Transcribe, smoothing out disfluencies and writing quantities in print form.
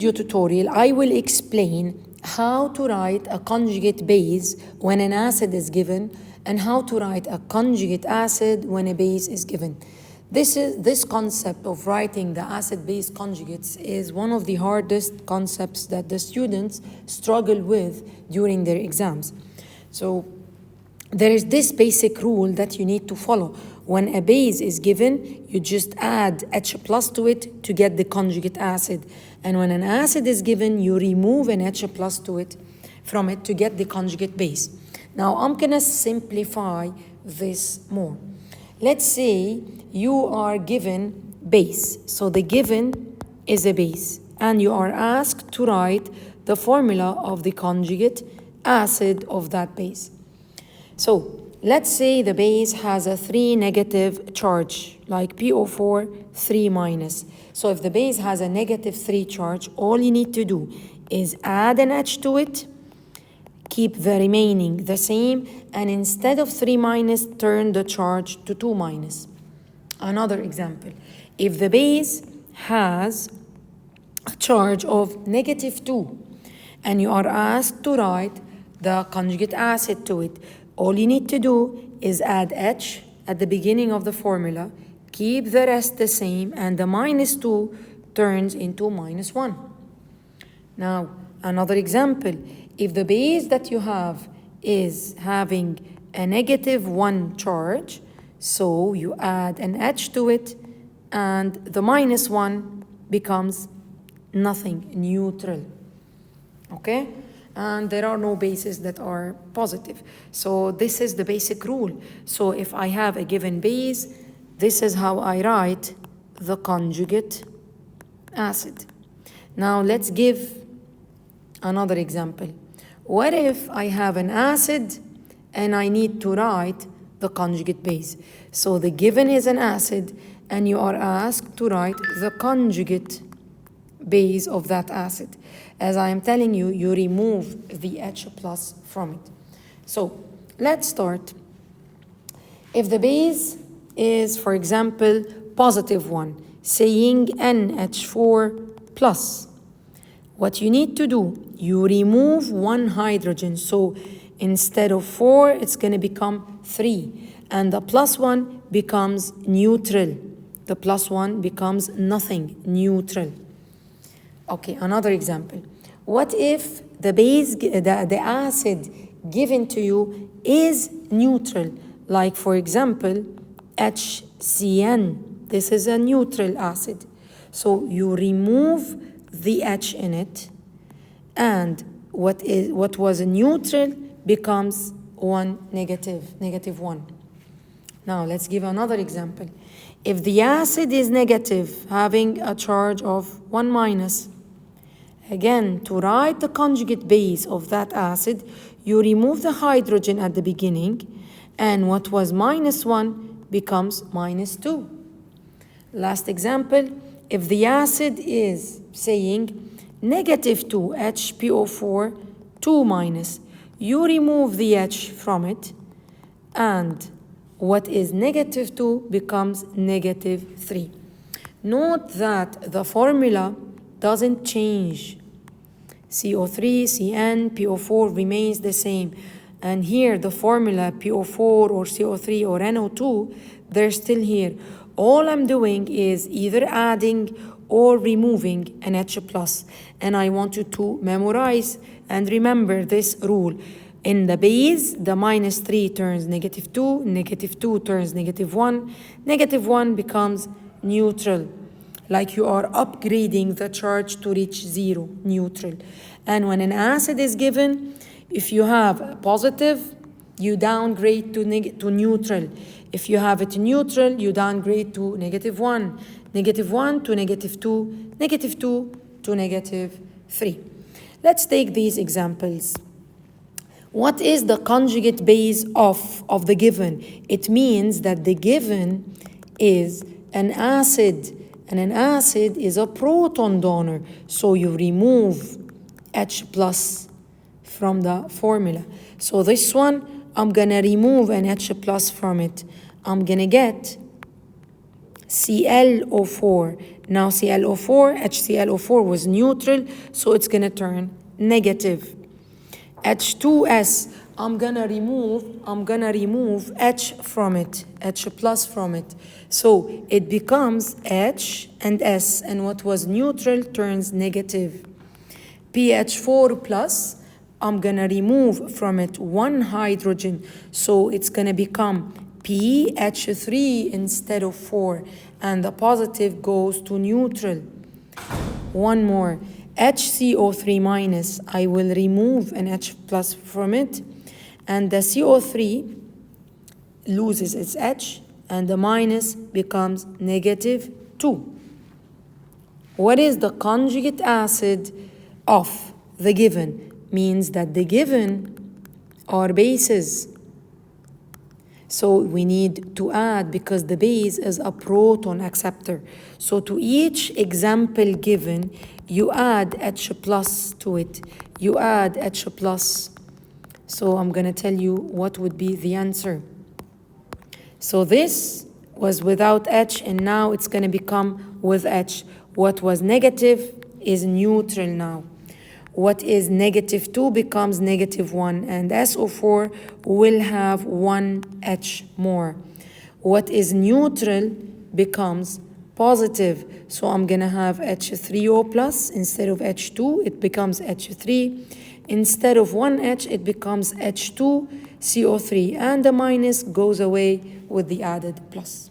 video tutorial, I will explain how to write a conjugate base when an acid is given and how to write a conjugate acid when a base is given. This concept of writing the acid-base conjugates is one of the hardest concepts that the students struggle with during their exams. So there is this basic rule that you need to follow. When a base is given, you just add H plus to it to get the conjugate acid. And when an acid is given, you remove an H plus from it to get the conjugate base. Now I'm gonna simplify this more. Let's say you are given base. So the given is a base, and you are asked to write the formula of the conjugate acid of that base. So let's say the base has a 3 negative charge, like PO4, 3 minus. So if the base has a negative 3 charge, all you need to do is add an H to it, keep the remaining the same, and instead of 3 minus, turn the charge to 2 minus. Another example, if the base has a charge of negative 2, and you are asked to write the conjugate acid to it, all you need to do is add H at the beginning of the formula, keep the rest the same, and the minus 2 turns into minus 1. Now, another example, if the base that you have is having a negative 1 charge, so you add an H to it, and the minus 1 becomes nothing, neutral. Okay? And there are no bases that are positive. So this is the basic rule. So if I have a given base, this is how I write the conjugate acid. Now let's give another example. What if I have an acid and I need to write the conjugate base? So the given is an acid, and you are asked to write the conjugate base of that acid. As I am telling you, you remove the H plus from it. So let's start. If the base is, for example, positive 1, saying NH4 plus, what you need to do, you remove 1 hydrogen. So instead of 4, it's going to become 3. And the plus 1 becomes neutral. The plus 1 becomes nothing, neutral. Okay, another example. What if the base, the acid given to you is neutral? Like, for example, HCN. This is a neutral acid. So you remove the H in it, and what was a neutral becomes negative 1. Now let's give another example. If the acid is negative, having a charge of 1 minus, again, to write the conjugate base of that acid, you remove the hydrogen at the beginning, and what was minus 1 becomes minus 2. Last example, if the acid is saying negative 2, HPO4, 2 minus, you remove the H from it, and what is negative 2 becomes negative 3. Note that the formula doesn't change. CO3, CN, PO4 remains the same. And here the formula PO4 or CO3 or NO2, they're still here. All I'm doing is either adding or removing an H+. And I want you to memorize and remember this rule. In the base, the minus 3 turns negative 2, negative 2 turns negative 1, negative 1 becomes neutral. Like you are upgrading the charge to reach 0, neutral. And when an acid is given, if you have a positive, you downgrade to neutral. If you have it neutral, you downgrade to negative 1, negative 1 to negative 2, negative 2 to negative 3. Let's take these examples. What is the conjugate base of the given? It means that the given is an acid, and an acid is a proton donor. So you remove H plus from the formula. So this one, I'm gonna remove an H plus from it. I'm gonna get ClO4. Now ClO4, HClO4 was neutral, so it's going to turn negative. H2S, I'm gonna remove H from it, H plus from it. So it becomes H and S, and what was neutral turns negative. pH4 plus, I'm gonna remove from it one hydrogen, so it's gonna become pH3 instead of 4, and the positive goes to neutral. One more, HCO3 minus, I will remove an H plus from it, and the CO3 loses its H, and the minus becomes -2. What is the conjugate acid of the given? Means that the given are bases. So we need to add, because the base is a proton acceptor. So to each example given, you add H plus to it. You add H plus. So I'm going to tell you what would be the answer. So this was without H, and now it's going to become with H. What was negative is neutral now. What is -2 becomes -1, and SO4 will have one H more. What is neutral becomes positive. So I'm going to have H3O plus instead of H2, it becomes H3. Instead of one H, it becomes H2CO3, and the minus goes away with the added plus.